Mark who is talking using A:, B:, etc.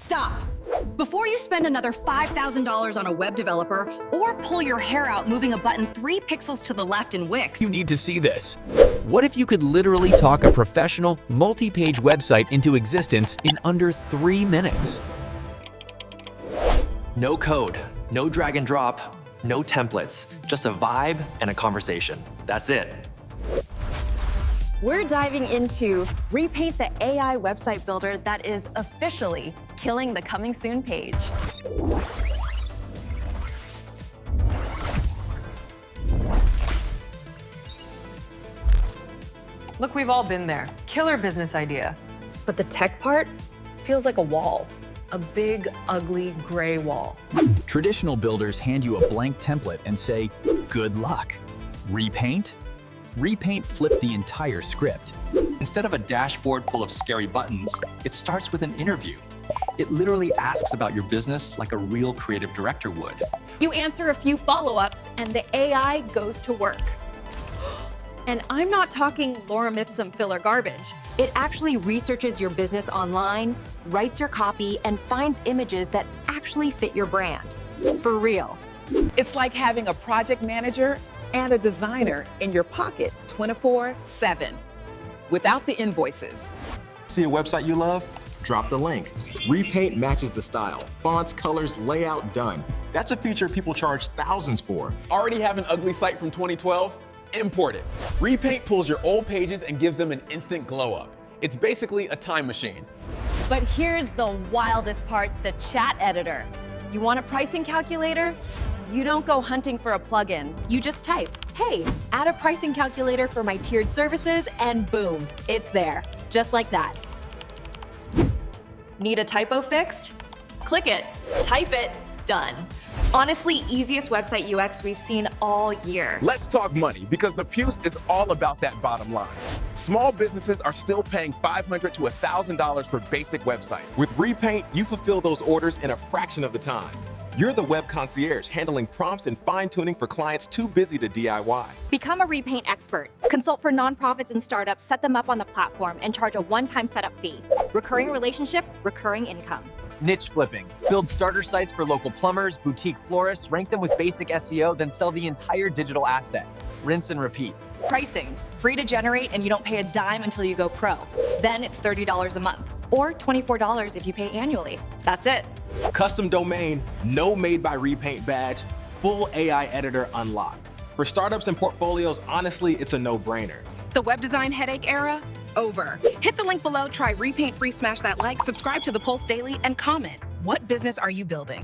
A: Stop! Before you spend another $5,000 on a web developer or pull your hair out moving a button 3 pixels to the left in Wix,
B: You need to see this. What if you could literally talk a professional, multi-page website into existence in under 3 minutes?
C: No code, no drag and drop, no templates, just a vibe and a conversation. That's it.
A: we're diving into Repaint the AI website builder that is officially killing the coming soon page.
D: Look, we've all been there. Killer business idea. But the tech part feels like a wall. A big, ugly, gray wall.
E: Traditional builders hand you a blank template and say, good luck. Repaint? Repaint flipped the entire script.
F: Instead of a dashboard full of scary buttons, it starts with an interview. It literally asks about your business like a real creative director would.
A: You answer a few follow-ups and the AI goes to work. And I'm not talking lorem ipsum filler garbage. It actually researches your business online, writes your copy, and finds images that actually fit your brand. For real.
G: It's like having a project manager and a designer in your pocket 24/7 without the invoices.
H: See a website you love? Drop the link. Repaint matches the style. Fonts, colors, layout, done. That's a feature people charge thousands for.
I: Already have an ugly site from 2012? Import it. Repaint pulls your old pages and gives them an instant glow up. It's basically a time machine.
A: But here's the wildest part, the chat editor. You want a pricing calculator? You don't go hunting for a plugin. You just type, hey, add a pricing calculator for my tiered services, and boom, it's there, just like that. Need a typo fixed? Click it, type it, done. Honestly, easiest website UX we've seen all year.
I: Let's talk money, because the Puce is all about that bottom line. Small businesses are still paying $500 to $1,000 for basic websites. With Repaint, you fulfill those orders in a fraction of the time. You're the web concierge, handling prompts and fine-tuning for clients too busy to DIY.
A: Become a Repaint expert. Consult for nonprofits and startups, set them up on the platform, and charge a one-time setup fee. Recurring relationship, recurring income.
B: Niche flipping. Build starter sites for local plumbers, boutique florists, rank them with basic SEO, then sell the entire digital asset. Rinse and repeat.
A: Pricing, free to generate and you don't pay a dime until you go pro. Then it's $30 a month, or $24 if you pay annually. That's it.
H: Custom domain, no made by Repaint badge, full AI editor unlocked. For startups and portfolios, honestly, it's a no-brainer.
G: The web design headache era? Over. Hit the link below, try Repaint free, smash that like, subscribe to the Pulse Daily, and comment. What business are you building?